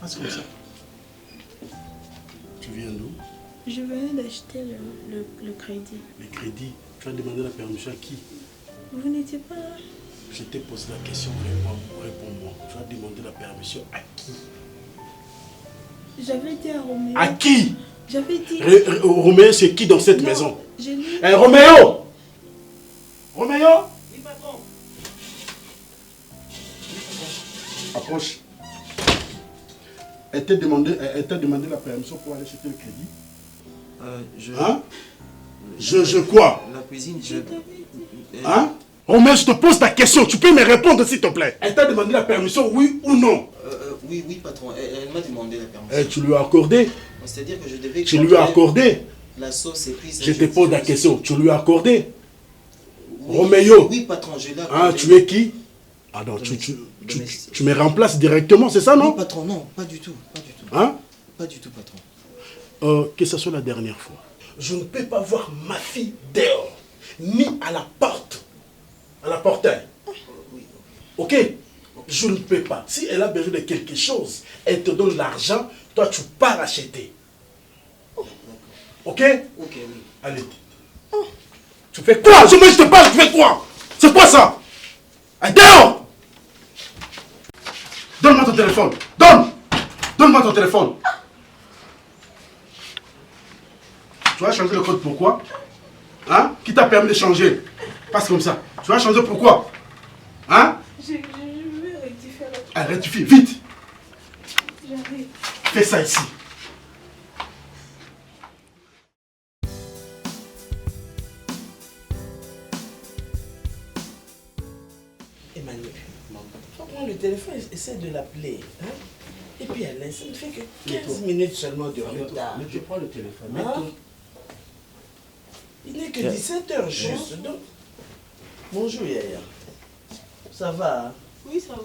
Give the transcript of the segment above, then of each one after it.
Passe comme ça. Tu viens d'où? Je venais d'acheter le crédit. Le crédit? Tu as demandé la permission à qui? Vous n'étiez pas là? Je t'ai posé la question, réponds-moi. Tu as demandé la permission à qui? J'avais dit à Roméo. À qui? J'avais dit... Roméo, c'est qui dans cette maison? J'ai dit... Roméo! Roméo? Oui, patron. Approche. Elle t'a demandé la permission pour aller acheter le crédit? Hein? Je quoi? La cuisine, Hein? Roméo, je te pose ta question. Tu peux me répondre s'il te plaît. Elle t'a demandé la permission, oui ou non? Oui, patron. Elle m'a demandé la permission. Tu lui as accordé? C'est-à-dire que je devais... Tu lui as accordé? La sauce et puis... Je te pose la question. Tu lui as accordé? Oui, Roméo? Oui, patron, je l'ai accordé. Hein, tu es qui? Ah non, tu me remplaces directement, c'est ça, non? Oui, patron, non, pas du tout. Pas du tout. Hein? Pas du tout, patron. Que ce soit la dernière fois. Je ne peux pas voir ma fille dehors, ni à la porte, à la portail. Oui. Ok? Je ne peux pas. Si elle a besoin de quelque chose, elle te donne l'argent, toi tu pars acheter. Ok? Ok, oui. Allez. Tu fais quoi? Je te parle, tu fais quoi? C'est quoi ça? Allez, dehors! Donne-moi ton téléphone. Donne-moi ton téléphone. Tu vas changer le code pourquoi? Hein? Qui t'a permis de changer? Passe comme ça. Tu vas changer pourquoi? Hein? Je vais rectifier la... Ah, rectifie, vite! J'arrive. Fais ça ici. Emmanuel, faut prendre le téléphone, essaie de l'appeler. Hein? Et puis Alain, ça ne fait que 15 minutes seulement de retard. Je prends le téléphone. Hein? Il n'est que 17h juste. Donc... Bonjour Yaya. Ça va? Hein? Oui, ça va.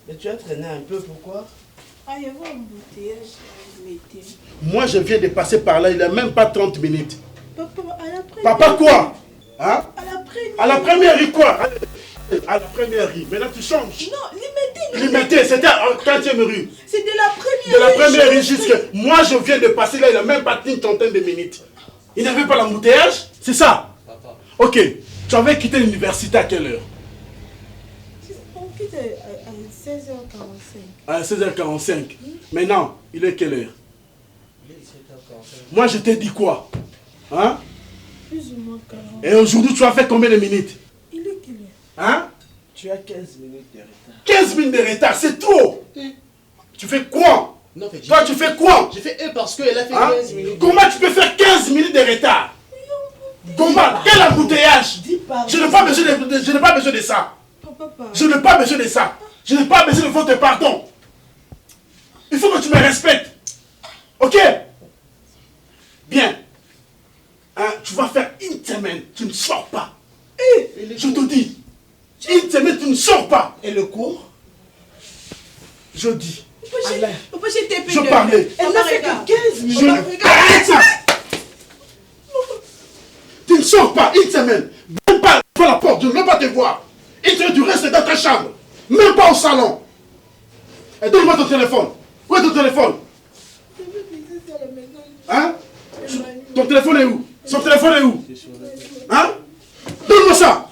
Mais tu as traîné un peu, pourquoi? Ah, il y avait un embouteillage. Moi, je viens de passer par là, il n'a même pas 30 minutes. Papa, à la première... Papa quoi? Hein? À la première... À la première rue quoi? À la première rue. Maintenant tu changes. Non, Limité. Limité, c'était à la 4e rue. C'est de la première rue. De la première rue jusqu'à... Moi, je viens de passer là, il n'a même pas une trentaine de minutes. Il n'avait pas l'embouteillage? C'est ça? Papa. Ok. Tu avais quitté l'université à quelle heure? On quitte à 16h45. À 16h45. Maintenant, il est quelle heure? Moi, je t'ai dit quoi? Hein? Plus ou moins 40. Et aujourd'hui, tu as fait combien de minutes? Il est quelle heure? Hein? Tu as 15 minutes de retard. 15 minutes de retard, c'est trop! Tu fais quoi? Non, toi, tu fais quoi? J'ai fait parce qu'elle a fait hein? 15 minutes. Comment tu peux faire 15 minutes de retard? Comment? Quel embouteillage? Je n'ai pas besoin de ça. Je n'ai pas besoin de ça. Je n'ai pas besoin de votre pardon. Il faut que tu me respectes. Ok? Bien. Hein, tu vas faire une semaine, tu ne sors pas. Je te dis. Une semaine, tu ne sors pas. Et le cours? Je dis. Papa, j'étais pédé. Je parlais. Elle n'a fait que 15 minutes. Je ne parle ça. Tu ne sors pas une semaine. Même pas devant la porte, je ne veux pas te voir. Une semaine, tu restes dans ta chambre. Même pas au salon. Et donne-moi ton téléphone. Où est ton téléphone? Hein? Ton téléphone est où? Son téléphone est où? Hein? Donne-moi ça.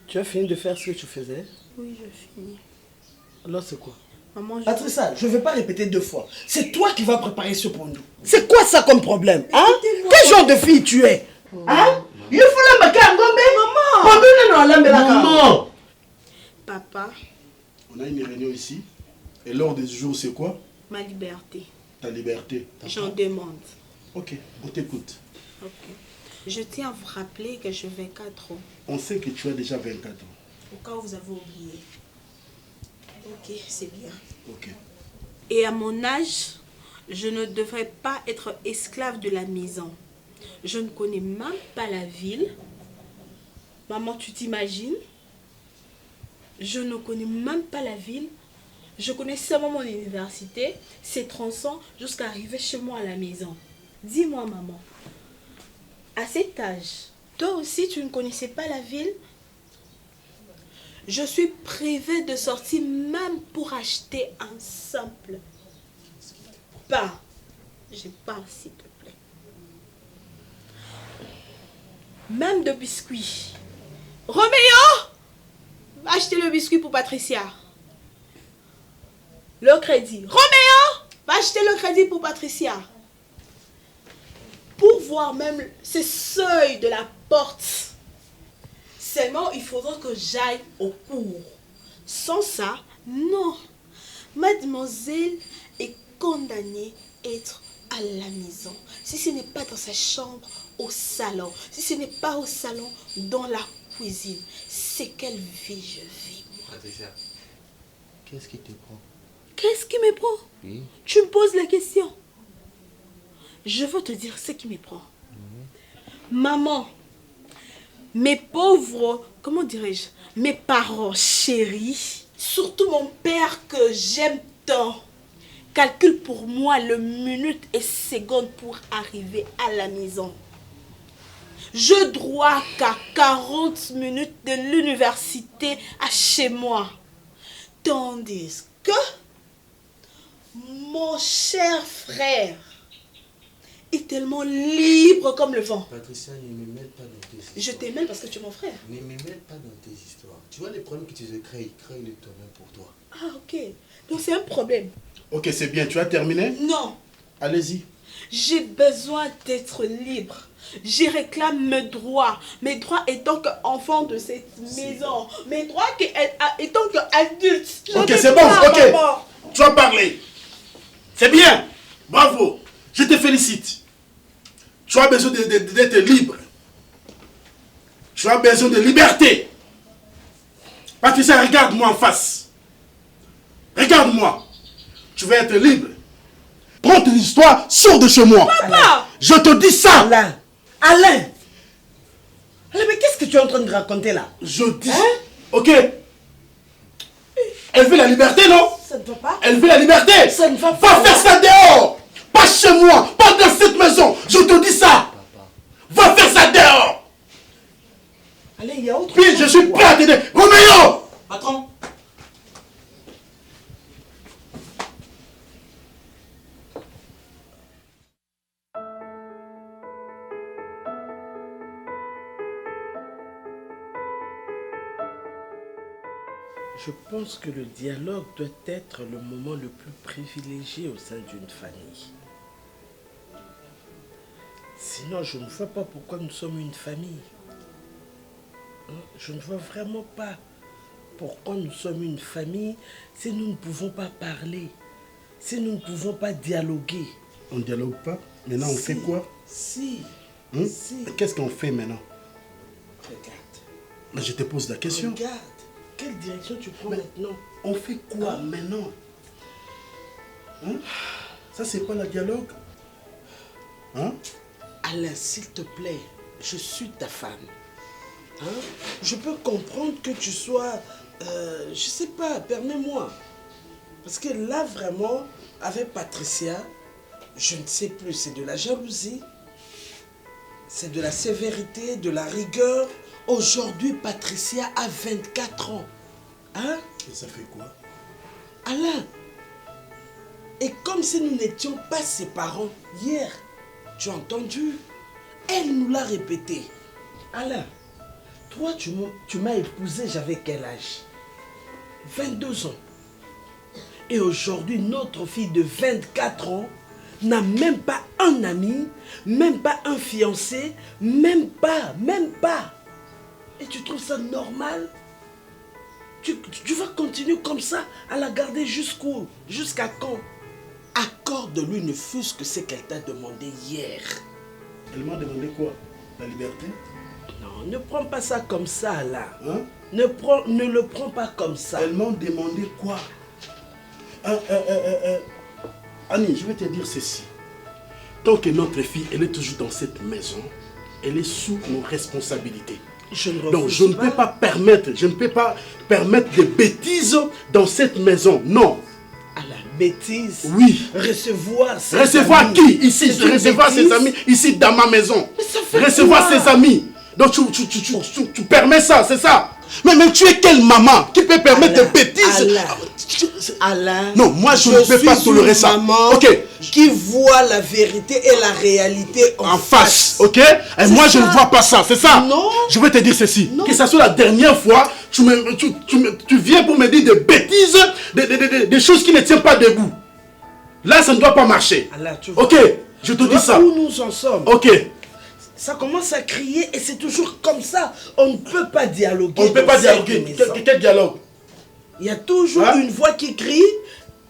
Tu as fini de faire ce que tu faisais? Oui, je finis. Alors c'est quoi? Maman, Patricia, je ne vais pas répéter 2 fois. C'est toi qui vas préparer ce pour nous. C'est quoi ça comme problème? Hein? Quel genre de fille tu es? Hein? Il faut la maman! Maman! Papa. On a une réunion ici. Et l'ordre du jour, c'est quoi? Ma liberté. Ta liberté. J'en demande. Ok, on t'écoute. Ok. Je tiens à vous rappeler que je vais 4 ans. On sait que tu as déjà 24 ans. Au cas où vous avez oublié. Ok, c'est bien. Ok. Et à mon âge, je ne devrais pas être esclave de la maison. Je ne connais même pas la ville. Maman, tu t'imagines? Je ne connais même pas la ville. Je connais seulement mon université, ses tronçons, jusqu'à arriver chez moi à la maison. Dis-moi, maman, à cet âge, toi aussi tu ne connaissais pas la ville? Je suis privée de sortir même pour acheter un simple pain. J'ai pas, s'il te plaît. Même de biscuits. Roméo! Va acheter le biscuit pour Patricia. Le crédit. Roméo! Va acheter le crédit pour Patricia. Pour voir même ces seuils de la porte. Seulement, il faudra que j'aille au cours. Sans ça, non. Mademoiselle est condamnée à être à la maison. Si ce n'est pas dans sa chambre, au salon. Si ce n'est pas au salon, dans la cuisine. C'est quelle vie je vis, moi. Patricia, qu'est-ce qui te prend? Qu'est-ce qui me prend? Oui. Tu me poses la question. Je veux te dire ce qui me prend. Maman, mes pauvres, comment dirais-je, mes parents chéris, surtout mon père que j'aime tant, calcule pour moi le minute et seconde pour arriver à la maison. Je dois qu'à 40 minutes de l'université à chez moi. Tandis que mon cher frère est tellement libre comme le vent. Patricia, ne me mêle pas dans tes histoires. Je t'aime parce que tu es mon frère. Ne me mêle pas dans tes histoires. Tu vois les problèmes que tu te crées, crée-les toi-même pour toi. Ah, ok. Donc c'est un problème. Ok, c'est bien. Tu as terminé? Non. Allez-y. J'ai besoin d'être libre. Je réclame mes droits. Mes droits étant qu'enfant de cette maison. Mes droits étant qu'adulte. Ok, c'est bon. Ok. Tu as parlé. C'est bien. Bravo. Je te félicite. Tu as besoin d'être libre. Tu as besoin de liberté. Patricia, regarde-moi en face. Regarde-moi. Tu vas être libre. Prends ton histoire, sors de chez moi. Papa! Je te dis ça. Alain! Alain! Alain, mais qu'est-ce que tu es en train de raconter là? Je dis... Ok. Elle veut la liberté, non? Ça ne va pas? Elle veut la liberté. Ça ne va pas. Va faire ça dehors. Pas chez moi. Pas dans cette maison. Je te dis ça. Va faire ça dehors. Alain, il y a autre Puis chose. je suis prêt à t'aider. Roméo! Patron! Je pense que le dialogue doit être le moment le plus privilégié au sein d'une famille. Sinon, je ne vois pas pourquoi nous sommes une famille. Hein? Je ne vois vraiment pas pourquoi nous sommes une famille si nous ne pouvons pas parler, si nous ne pouvons pas dialoguer. On ne dialogue pas. Maintenant, on fait quoi? Si. Si. Qu'est-ce qu'on fait maintenant? Regarde. Mais je te pose la question. Regarde. Quelle direction tu prends maintenant? On fait quoi maintenant? Hein? Ça, c'est pas le dialogue? Hein? Alain, s'il te plaît, je suis ta femme. Hein? Je peux comprendre que tu sois... je sais pas, permets-moi. Parce que là, vraiment, avec Patricia, je ne sais plus, c'est de la jalousie, c'est de la sévérité, de la rigueur. Aujourd'hui, Patricia a 24 ans. Hein? Et ça fait quoi? Alain, et comme si nous n'étions pas ses parents hier, tu as entendu? Elle nous l'a répété. Alain, toi, tu m'as épousé, j'avais quel âge? 22 ans. Et aujourd'hui, notre fille de 24 ans n'a même pas un ami, même pas un fiancé, même pas. Et tu trouves ça normal? Tu vas continuer comme ça à la garder jusqu'où? Jusqu'à quand? Accorde-lui ne fût-ce que ce qu'elle t'a demandé hier. Elle m'a demandé quoi? La liberté? Non, ne prends pas ça comme ça là. Hein? Ne le prends pas comme ça. Elles m'ont demandé quoi? Annie, je vais te dire ceci. Tant que notre fille, elle est toujours dans cette maison, elle est sous nos responsabilités. Donc je ne peux pas permettre, des bêtises dans cette maison. Non. bêtises. Oui. Recevoir ses Recevoir amis. qui ici? C'est une Recevoir ses bêtise. amis ici dans ma maison. Mais ça fait Recevoir quoi? ses amis. Donc tu permets ça, c'est ça? Mais tu es quelle maman qui peut permettre des bêtises? Alain, Non, moi je ne peux pas tolérer ça. Maman qui voit la vérité et la réalité en face. Ok? Et moi je ne vois pas ça, c'est ça? Non. Je vais te dire ceci. Non. Que ça soit la dernière fois, tu viens pour me dire des bêtises, des choses qui ne tiennent pas debout. Là, ça ne doit pas marcher. Alain, tu vois, ok, je te dis ça. Où nous en sommes? Ok. Ça commence à crier et c'est toujours comme ça. On ne peut pas dialoguer. On ne peut pas dialoguer. Quel dialogue? Il y a toujours une voix qui crie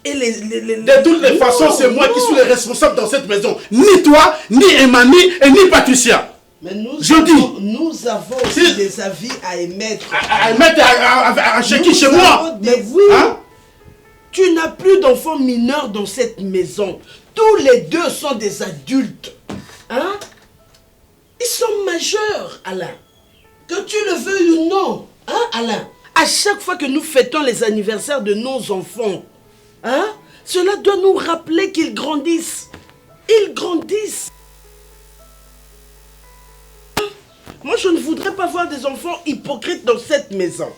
et De toutes les façons, c'est moi qui suis le responsable dans cette maison. Ni toi, ni Emani et ni Patricia. Mais nous avons Si- aussi des avis à émettre. À mettre à checker chez moi. Mais oui. Hein? Tu n'as plus d'enfants mineurs dans cette maison. Tous les deux sont des adultes. Hein? Ils sont majeurs, Alain. Que tu le veuilles ou non. Hein, Alain? À chaque fois que nous fêtons les anniversaires de nos enfants, hein, cela doit nous rappeler qu'ils grandissent. Ils grandissent. Moi, je ne voudrais pas voir des enfants hypocrites dans cette maison.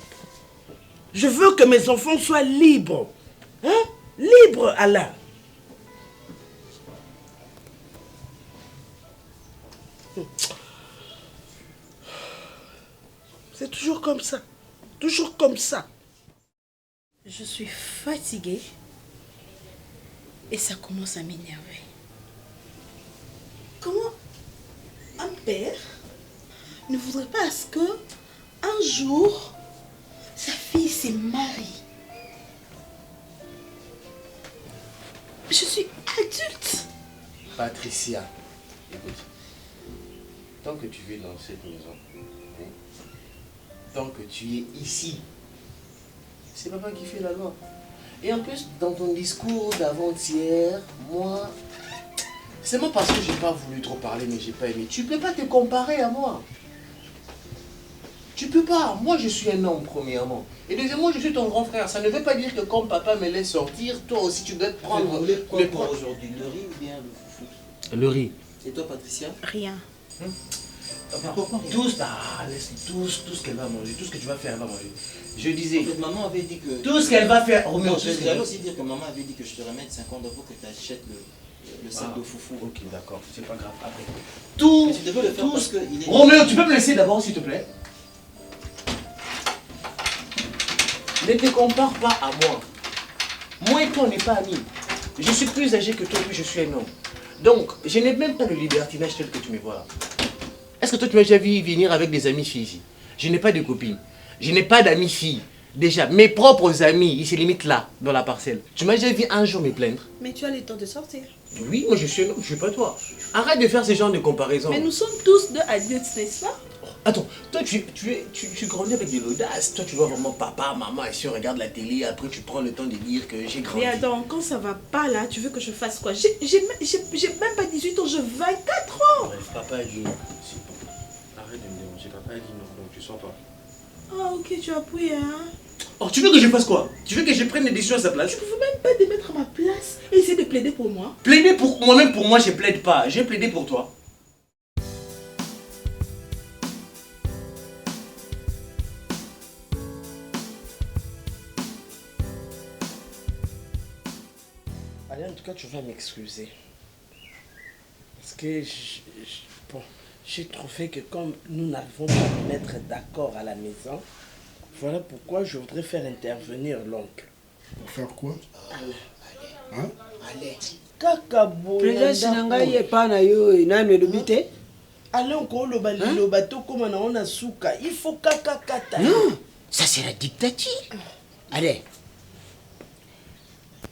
Je veux que mes enfants soient libres. Hein? Libres, Alain. C'est toujours comme ça. Toujours comme ça. Je suis fatiguée et ça commence à m'énerver. Comment un père ne voudrait pas à ce que un jour sa fille se marie? Je suis adulte. Patricia, écoute. Tant que tu vis dans cette maison, hein, tant que tu es ici, c'est papa qui fait la loi. Et en plus, dans ton discours d'avant-hier, moi, c'est moi parce que j'ai pas voulu trop parler, mais j'ai pas aimé. Tu peux pas te comparer à moi. Tu peux pas. Moi, je suis un homme, premièrement. Et deuxièmement, je suis ton grand frère. Ça ne veut pas dire que quand papa me laisse sortir, toi aussi, tu dois te prendre... Vous voulez quoi pour aujourd'hui? Le riz ou bien le foufou? Le riz. Et toi, Patricia? Rien. Tout ce qu'elle va manger, tout ce que tu vas faire, elle va manger. Je disais, En fait, maman avait dit que... tout ce qu'elle va faire... Oh, Non, j'allais aussi dire que maman avait dit que je te remette 50 € pour que tu achètes le sac de foufou. Ok, d'accord, c'est pas grave. Après. Mais tu devais le faire parce que il est... Roméo, tu peux me laisser d'abord, s'il te plaît? Ne te compare pas à moi. Moi et toi, on n'est pas amis. Je suis plus âgé que toi, puis je suis un homme. Donc, je n'ai même pas le libertinage tel que tu me vois là. Est-ce que toi, tu m'as déjà vu venir avec des amis filles ici? Je n'ai pas de copines. Je n'ai pas d'amis filles. Déjà, mes propres amis, ils se limitent là, dans la parcelle. Tu m'as déjà vu un jour me plaindre? Mais tu as le temps de sortir. Oui, moi je suis un homme, je suis pas toi. Arrête de faire ce genre de comparaison. Mais nous sommes tous deux adultes, n'est-ce pas? Attends, toi tu grandis avec de l'audace. Toi tu vois vraiment papa, maman, et si on regarde la télé, après tu prends le temps de dire que j'ai grandi. Mais attends, quand ça va pas là, tu veux que je fasse quoi? J'ai même pas 18 ans, j'ai 24 ans. Bref, papa a dit non. C'est bon. Arrête de me déranger, papa a dit non, donc tu sors pas. Ah ok, tu as pris hein. Oh, tu veux que je fasse quoi? Tu veux que je prenne des décisions à sa place? Tu ne peux même pas te mettre à ma place et essayer de plaider pour moi. Plaider pour moi-même, pour moi, je plaide pas. J'ai plaidé pour toi. Allez, en tout cas, tu vas m'excuser. Parce que bon, j'ai trouvé que comme nous n'arrivons pas à nous mettre d'accord à la maison, voilà pourquoi je voudrais faire intervenir l'oncle. Pour faire quoi? Allez. Présence nangai epana yo nanu elobi te. Allez, encore le bateau comme on a souka. Il faut kata. Non, ça c'est la dictature. Allez.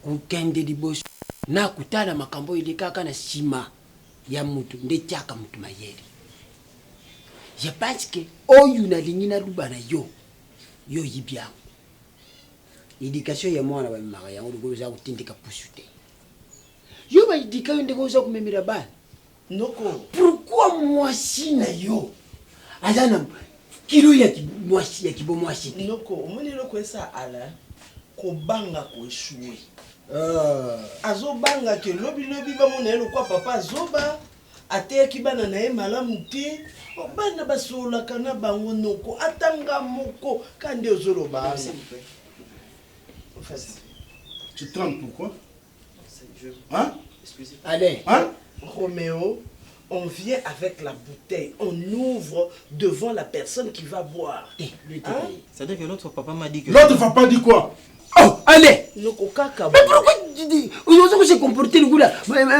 Kukende liboso na kutala makambo ile kaka na sima ya mutu ndetiaka mutu mayeli. Je pense que oyu na lingina lubana yo yibia. Éducation ya mwana wa mara yango lugoza kutindika pusute. Yo ba éducation ndegoza kumemira bana. Noko. Pourquoi moi si na yo? Azana kilo ya kibomwasi. Noko, omoni loko esa ala kobanga ko échouer. azobanga ke lobi bamona ye lokwa papa azoba ateyaki bana na ye malamu te bana basololaka na bango noko atanga moko kandi ozoloba Tu trembles pourquoi? Hein? Excusez. Allez. Hein? Roméo, on vient avec la bouteille, on ouvre devant la personne qui va boire. C'est-à-dire que l'autre papa m'a dit que... L'autre va pas dire quoi? Oh, allez. Noko kaka. Mais pourquoi tu dis? Vous avez se comporter le goût là,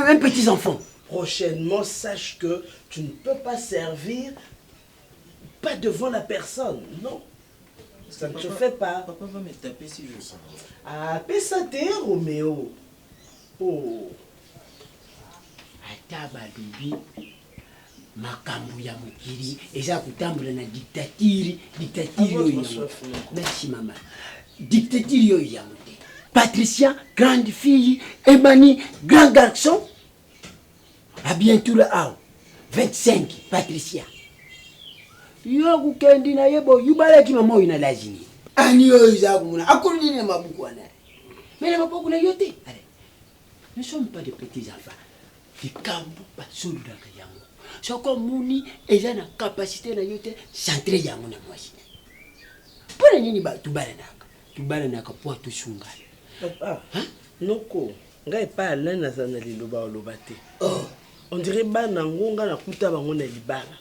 un petit enfant. Prochainement, sache que tu ne peux pas servir pas devant la personne, non. Ça ne se fait pas. Papa va me taper si je sens. Ah, pesate, Roméo. Oh. Ata balubi makambo ya mokili eza kotambola na dictature oyo. Merci maman. Dictature oyo ya mote. Patricia, grande fille, Emani, grand garçon. À bientôt là, 25, Patricia. Yo kukendi na yebo yubalaki mama oyo na lazini. Ani oyo za kumuna akulini na mabuku wana. Mais na mabuku na yote. Allez. Nous ne sommes pas des petits enfants. Les cambo pas solo da yango. Soko muni eza na capacité na yote centre yango na mwasi. Pona nini ba tubala naka po to sunga. Papa, noko, ngai pa Alain na zana liloba olobate. Oh, on dirait bana ngonga na kuta bango na libala.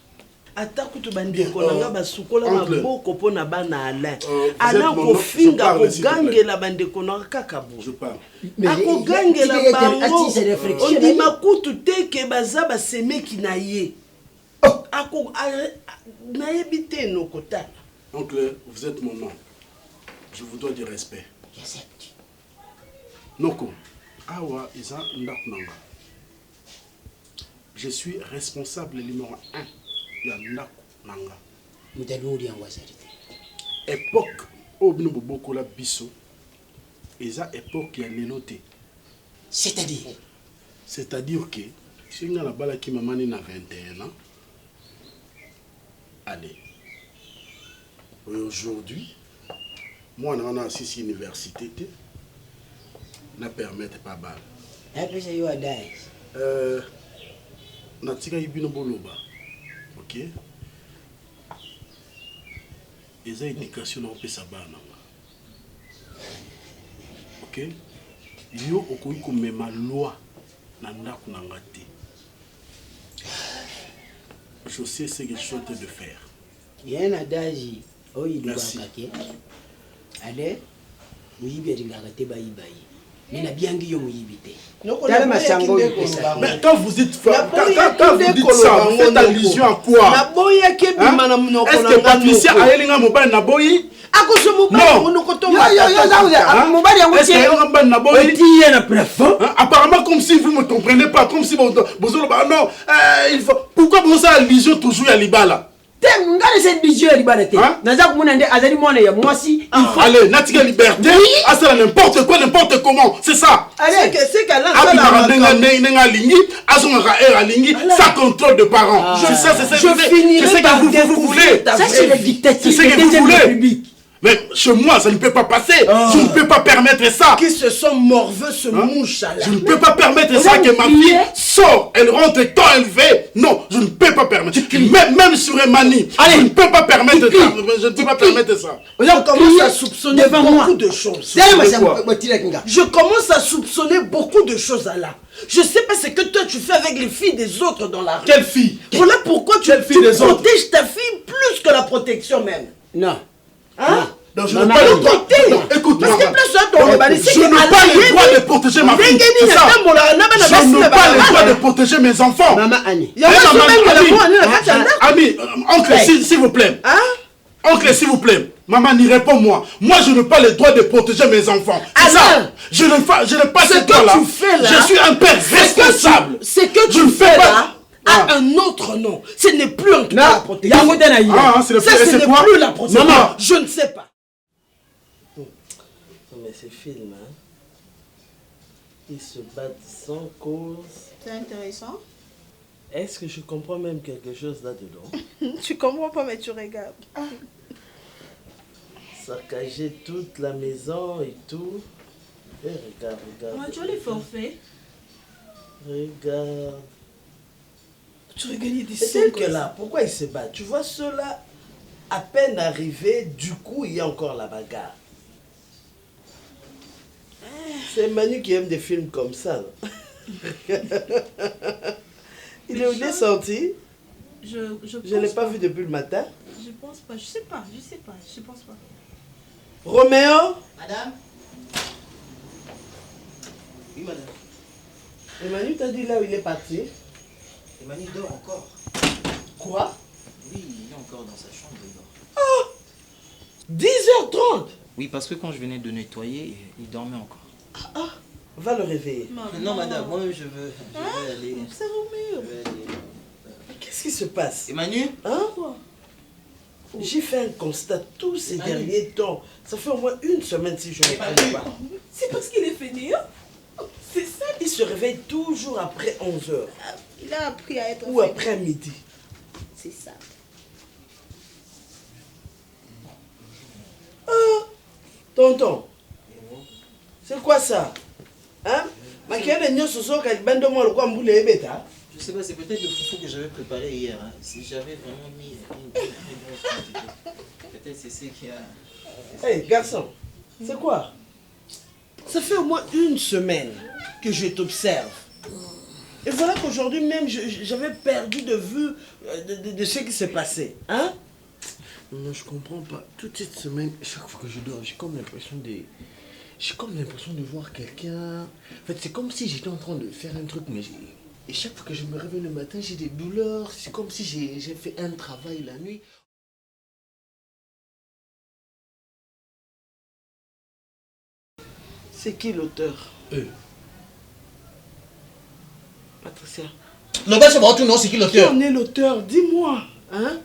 Ata kutu bandeko nanga basukola maboko pona bana Alain. Alain ko finga ko gangela bandeko na kaka bo. Je parle. Ako gangela bango. On dit makutu teke baza basemeki na ye. Ako na yebite no kota. Oncle, vous êtes mon oncle. Je vous dois du respect. Noko, awa isa ndakunanga. Je suis responsable numéro 1 de ndakunanga. Mutaduri yango asarite. Époque au bino boboko la biso. Eza époque ya leloté. C'est-à-dire que si on a la balle qui m'a mané na 21 ans. Allez. Aujourd'hui, moi on a 6 universités. Ne permettent pas balle. Après ça, il y a des. Natika ibino boloba. Ok. Les éducation na opesa bana. Ok. Yo okoyi ko mema loi na ndako na ngati. Je sais ce que je suis en train de faire. Il y a un adage, oh il doit kake. Allez, muyibi ringakate bayibayi. Mais na biangi yo muyibite. Mais quand vous dites ça, vous faites allusion à quoi? Est-ce que Patricia a élinga mobile na boyi? Apparemment comme si vous ne me comprenez pas, comme si vous non, il faut. Pourquoi vous avez allusion toujours à Libala? Cette vision allez, natika liberté, ça n'importe quoi, n'importe comment, c'est ça. C'est qu'elle sans contrôle de parents. C'est ça, c'est ce que vous voulez. Ça, c'est la dictature. C'est ce que vous voulez. Mais chez moi, ça ne peut pas passer. Je ne peux pas permettre ça. Qui se sont morveux, ce mouche là. Je ne peux pas permettre ça que ma fille sort, elle rentre quand elle veut. Non, je ne peux pas permettre. Même sur Emani, je ne peux pas permettre ça. Je ne peux pas permettre ça. On commence à soupçonner beaucoup de choses. Je commence à soupçonner beaucoup de choses, Allah. Je sais pas ce que toi tu fais avec les filles des autres dans la rue. Quelle fille? Voilà pourquoi tu protèges ta fille plus que la protection même. Non. Hein? Donc je n'ai pas le droit. Écoute, parce que je n'ai pas le droit de protéger ma fille. C'est ça. Je n'ai pas le droit de protéger mes enfants. Maman Annie. Ami, oncle, s'il vous plaît. Oncle, s'il vous plaît. Maman, n'y réponds-moi. Moi, je n'ai pas le droit de protéger mes enfants. C'est ça. Je n'ai pas ce droit-là. Je suis un père responsable. Ce que tu fais là a un autre nom. Ce n'est plus en tout cas la protection. Ça, ce n'est plus la protection. Maman, je ne sais pas. Non, mais ces films, hein, ils se battent sans cause. C'est intéressant. Est-ce que je comprends même quelque chose là-dedans? Tu comprends pas, mais tu regardes. Saccager toute la maison et tout. regarde. Tu as les forfaits. Regarde. Tu as gagné des C'est sous. tel que là, pourquoi ils se battent? Tu vois ceux-là, à peine arrivés, du coup, il y a encore la bagarre. C'est Manu qui aime des films comme ça. Il est sorti. Je ne l'ai pas vu depuis le matin. Je pense pas, je sais pas, je pense pas. Roméo? Madame? Oui, madame. Et Manu t'a dit là où il est parti? Emmanuel dort encore. Quoi? Oui, il est encore dans sa chambre, il dort. 10h30? Oui, parce que quand je venais de nettoyer, il dormait encore. Va le réveiller. Non, madame, moi-même je veux aller. C'est Roméo. Qu'est-ce qui se passe? Emmanuel? Hein? J'ai fait un constat tous ces derniers temps. Ça fait au moins une semaine si je ne connais pas. C'est parce qu'il est fainéant. C'est ça. Il se réveille toujours après 11h. Il a appris à être Ou après midi. C'est ça. Tonton, c'est quoi ça? Hein? Je sais pas, c'est peut-être le foufou que j'avais préparé hier. Hein. Si j'avais vraiment mis une grosse quantité. Peut-être c'est ce qui a... Hey, garçon, c'est quoi? Ça fait au moins une semaine que je t'observe. Et voilà qu'aujourd'hui même, j'avais perdu de vue de ce qui s'est passé. Hein? Non, je comprends pas. Toute cette semaine, chaque fois que je dors, j'ai comme l'impression de voir quelqu'un. En fait, c'est comme si j'étais en train de faire un truc, mais et chaque fois que je me réveille le matin, j'ai des douleurs. C'est comme si j'ai fait un travail la nuit. C'est qui l'auteur? Patricia. Non, bah c'est bon, tout non, c'est qui Qui l'auteur? en est l'auteur? Dis-moi. Hein?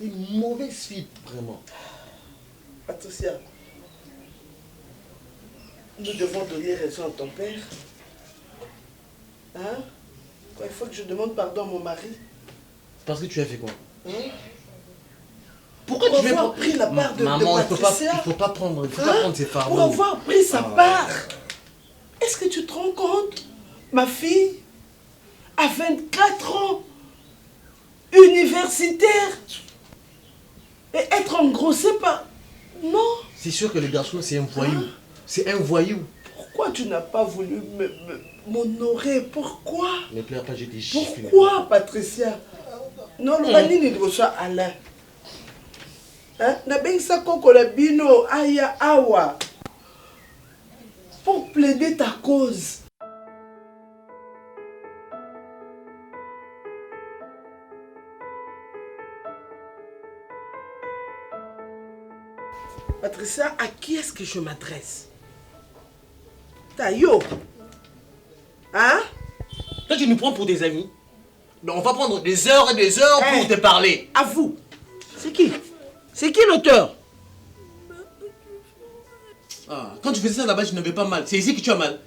Une mauvaise fille, vraiment. Patricia. Nous devons donner raison à ton père. Hein? Quoi, il faut que je demande pardon à mon mari. Parce que tu as fait quoi? Hein? Pourquoi Pour tu veux avoir pris la part de Maman, il Patricia. faut pas prendre ses fardeaux. Pour avoir pris sa part. Est-ce que tu te rends compte? Ma fille, à 24 ans, universitaire, et être engrossée par... Non. C'est sûr que le garçon, c'est un voyou. C'est un voyou. Pourquoi tu n'as pas voulu m'honorer? Pourquoi? Ne pleure pas, je t'ai giflé. Pourquoi, Patricia? Non, le banini de ça, Alain. Hein? N'a koko la bino aya awa. Pour plaider ta cause. Patricia, à qui est-ce que je m'adresse? Tayo. Hein? Toi, tu nous prends pour des amis. Donc, on va prendre des heures et des heures pour te parler. À vous. C'est qui? C'est qui l'auteur? Ah, quand tu faisais ça là-bas, je n'avais pas mal. C'est ici que tu as mal.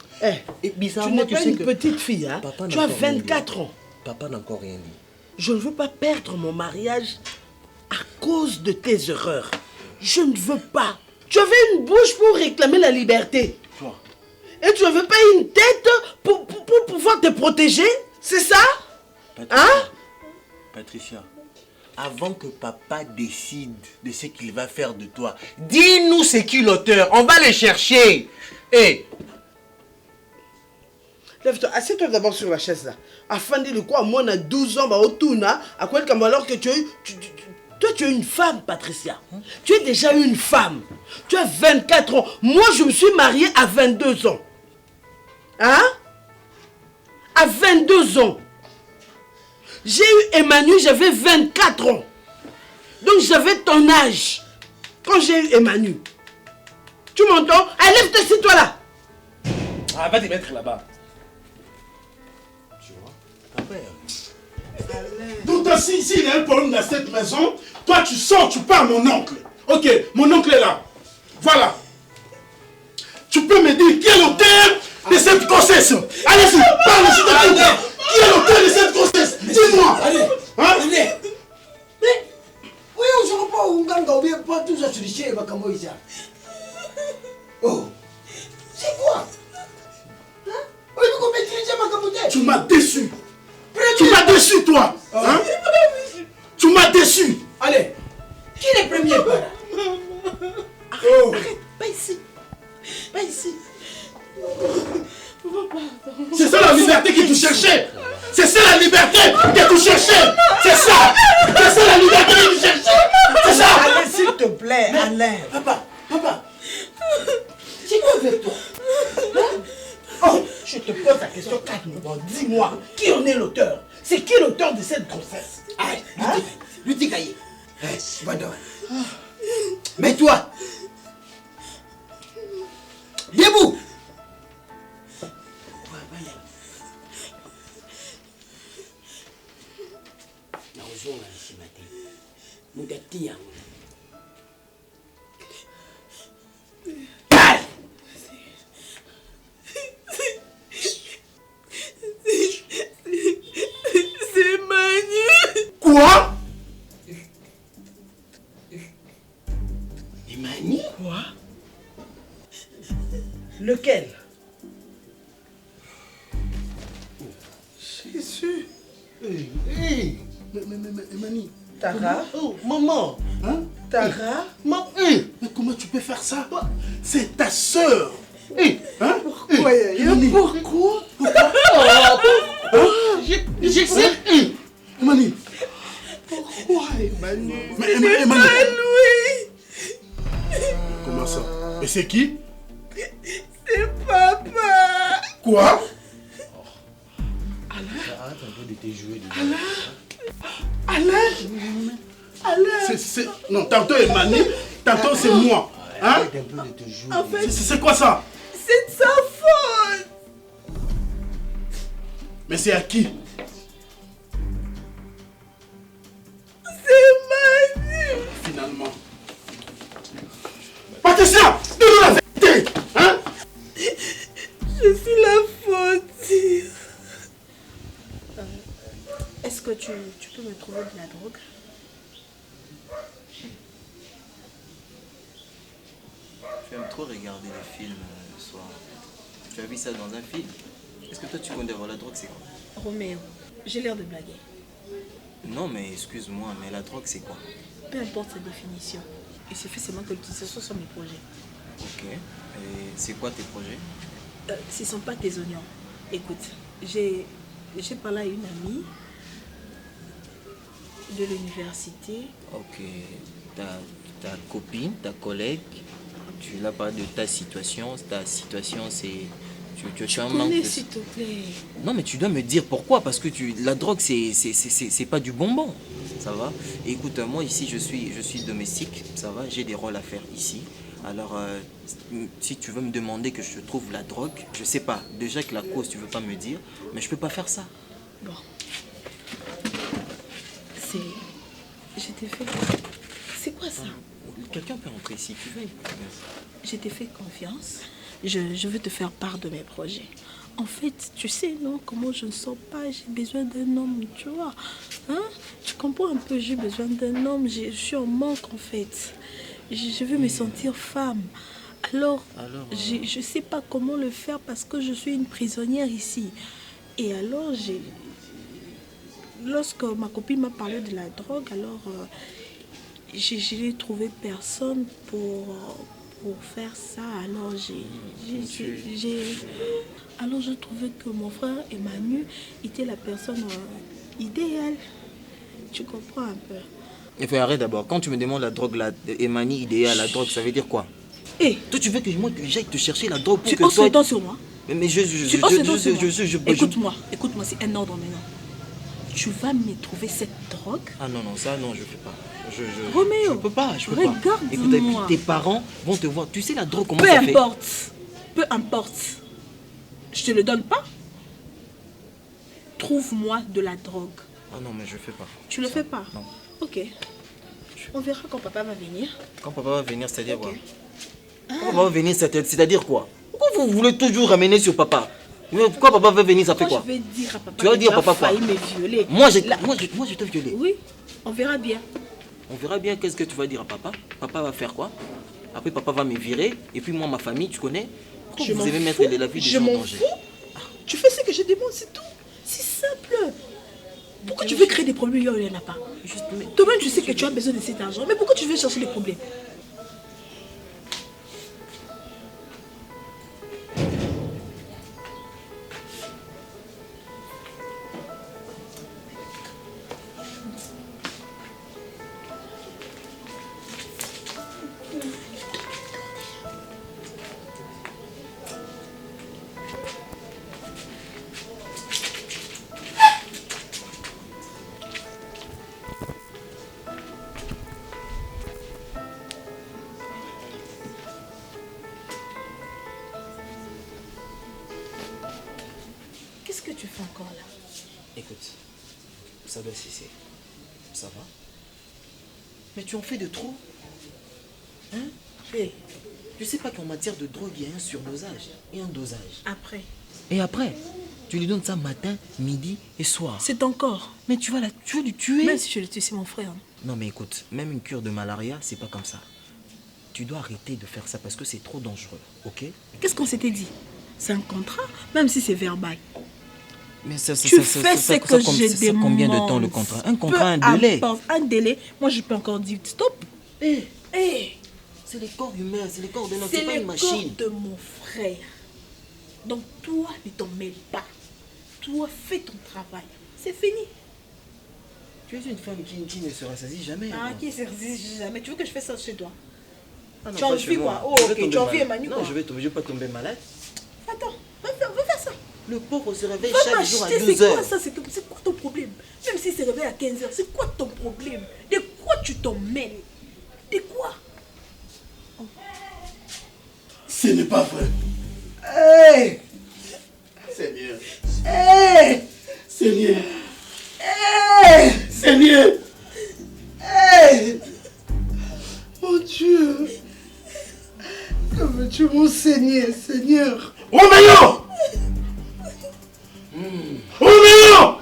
Et bizarrement, tu n'es pas sais une que petite fille, hein? Papa Tu n'a as encore rien dit. 24 ans. Papa n'a encore rien dit. Je ne veux pas perdre mon mariage à cause de tes erreurs. Je ne veux pas. Tu avais une bouche pour réclamer la liberté. Toi. Et tu n'avais pas une tête pour pouvoir te protéger. C'est ça? Patricia, Hein? Patricia, avant que papa décide de ce qu'il va faire de toi, dis-nous c'est qui l'auteur. On va les chercher. Hey. Lève-toi, assieds-toi d'abord sur la chaise là. Afin de quoi, moi, on a 12 ans, à quoi alors que tu as eu... Toi, tu es une femme, Patricia. Tu es déjà une femme. Tu as 24 ans. Moi, je me suis mariée à 22 ans. Hein? À 22 ans. J'ai eu Emmanuel, j'avais 24 ans. Donc, j'avais ton âge. Quand j'ai eu Emmanuel. Tu m'entends? Allez, lève-toi, assis-toi là. Ah, va te mettre là-bas. Tu vois, papa. Donc, s'il y a un problème dans cette maison, toi tu sors, tu pars mon oncle. Ok, mon oncle est là. Voilà. Tu peux me dire qui est l'auteur de cette grossesse? Allez-y, parle, s'il te plaît. Qui est l'auteur de cette grossesse? Dis-moi. Allez, Hein? allez. Mais, oui, on se reprend, on gagne pas tout ça sur les chiens, va comme ça. Oh, c'est quoi? tu cherchais. C'est ça la liberté que tu cherchais. C'est ça. C'est ça la liberté que tu cherchais. C'est ça. Allez, s'il te plaît, Alain. Papa. C'est quoi avec toi? Oh, je te pose la question calmement. Dis-moi, qui en est l'auteur? C'est qui l'auteur de cette grossesse? Aïe, Lutti Caillé. Badon. Mets-toi. Debout. Naozonga nsima te. Muda tia. C'est Manu. Quoi? Emani? Quoi? Lequel? Jésus. Hey. Mais Emani. Tara? Oh, maman. Hein? Tara? Mais comment tu peux faire ça? C'est ta soeur. Hein? Pourquoi? Pourquoi? Je sais. Emani. Pourquoi, Emmanuel? Mais Emani. Louis. Comment ça? Et c'est qui? C'est papa. Quoi? Arrête un peu de te jouer. Alain. Non, tantôt Emani, tantôt c'est moi. Hein? Arrête un peu de te jouer. En fait, C'est quoi ça? c'est de sa faute. Mais c'est à qui? C'est Manu. Finalement. Patricia, dis-nous la vérité. Hein? Je suis la faute. Est-ce que tu peux me trouver de la drogue? Tu aimes trop regarder les films le soir. Tu as vu ça dans un film? Est-ce que toi tu connais voir la drogue, c'est quoi? Roméo, j'ai l'air de blaguer. Non mais excuse-moi, mais la drogue c'est quoi? Peu importe sa définition. Il suffit seulement que l'utilisation soit sur mes projets. Ok. Et c'est quoi tes projets? Ce ne sont pas tes oignons. Écoute, j'ai parlé à une amie de l'université. Ok. Ta copine, ta collègue, tu l'as parlé de ta situation. Ta situation c'est... Tu as un manque Connais, de... s'il te plaît. Non mais tu dois me dire pourquoi, parce que la drogue c'est pas du bonbon, ça va. Et écoute, moi ici je suis domestique, ça va, j'ai des rôles à faire ici. Alors si tu veux me demander que je trouve la drogue, je sais pas, déjà que la cause tu veux pas me dire, mais je peux pas faire ça. Bon. Je t'ai fait... C'est quoi ça? Quelqu'un peut entrer ici, tu veux. Je t'ai fait confiance. Je veux te faire part de mes projets. En fait, tu sais, non, comment je ne sors pas, j'ai besoin d'un homme, tu vois. Hein? Tu comprends un peu, j'ai besoin d'un homme, je suis en manque en fait. Je veux me sentir femme. Alors je ne sais pas comment le faire parce que je suis une prisonnière ici. Et alors, lorsque ma copine m'a parlé de la drogue, alors je n'ai trouvé personne pour faire ça. Alors alors je trouvais que mon frère Emmanuel était la personne idéale. Tu comprends un peu? Il faut arrêter d'abord. Quand tu me demandes la drogue, la Emani idéale, la drogue, ça veut dire quoi? Hey, toi tu veux que moi que j'aille te chercher la drogue pour tu que oses toi... le temps sur moi. Mais je Écoute-moi, c'est un ordre maintenant. Tu vas me trouver cette drogue? Ah non, ça non, je ne fais pas. Roméo, je peux pas. Regarde-moi. Écoute, et puis tes parents vont te voir. Tu sais la drogue, comment ça fait? Peu importe. Je te le donne pas. Trouve-moi de la drogue. Ah non, mais je fais pas. Tu le fais pas? Non. Ok. On verra quand papa va venir. Quand papa va venir, c'est-à-dire quoi? Ah. Quand papa va venir, c'est-à-dire quoi? Pourquoi vous voulez toujours ramener sur papa? Pourquoi papa va venir, ça fait quoi? Je vais dire à papa. Tu vas dire à papa quoi? Me violer. Moi, je t'ai violé. Oui, on verra bien. On verra bien qu'est-ce que tu vas dire à papa. Papa va faire quoi? Après, papa va me virer. Et puis moi, ma famille, tu connais? Pourquoi vous aimez mettre la vie des gens en danger? Je m'en fous. Tu fais ce que je demande, c'est tout. C'est simple. Pourquoi tu veux créer des problèmes là où il n'y en a pas? Toi-même, tu sais que tu as besoin de cet argent. Mais pourquoi tu veux chercher des problèmes? fais encore là? Écoute, ça doit cesser. Ça va? Mais tu en fais de trop. Hein? Hey, tu sais pas qu'en matière de drogue, il y a un surdosage et un dosage. Après. Et après, tu lui donnes ça matin, midi et soir. C'est ton corps. Mais tu vas lui tuer. Même si je le tue, c'est mon frère. Non mais écoute, même une cure de malaria, c'est pas comme ça. Tu dois arrêter de faire ça parce que c'est trop dangereux, ok? Qu'est-ce qu'on s'était dit? C'est un contrat, même si c'est verbal. Mais ça, Tu fais ce que je demande. Combien de temps le contrat? Un contrat, un délai. Un délai, moi je peux encore dire stop. C'est le corps humain, c'est le corps de notre, C'est c'est pas une le machine. corps de mon frère. Donc toi, ne t'en mêle pas. Toi, fais ton travail. C'est fini. Tu es une femme qui ne se rassasie jamais. Ah, hein. qui se résiste jamais. Tu veux que je fasse ça chez toi? Ah non, Tu as pas envie chez moi. quoi? Oh, Je vais ok, tomber tu as envie malade. Emmanuel Non, quoi? je vais pas tomber malade. Attends, va faire ça. Le pauvre se réveille Va chaque jour à m'acheter, 12 c'est quoi heures. ça? C'est quoi ton problème? Même si c'est réveillé à 15h, c'est quoi ton problème? De quoi tu t'en mêles? De quoi? Ce n'est pas vrai. Hey! Seigneur. Hey! Seigneur. Hey! Seigneur. Hey! Mon Dieu! Que veux-tu m'enseigner, Seigneur? Roméo! Roméo!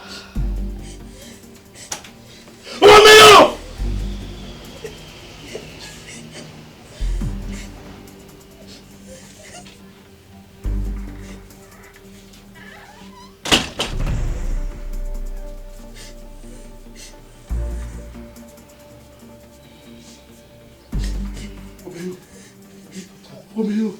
Roméo! Roméo. Roméo.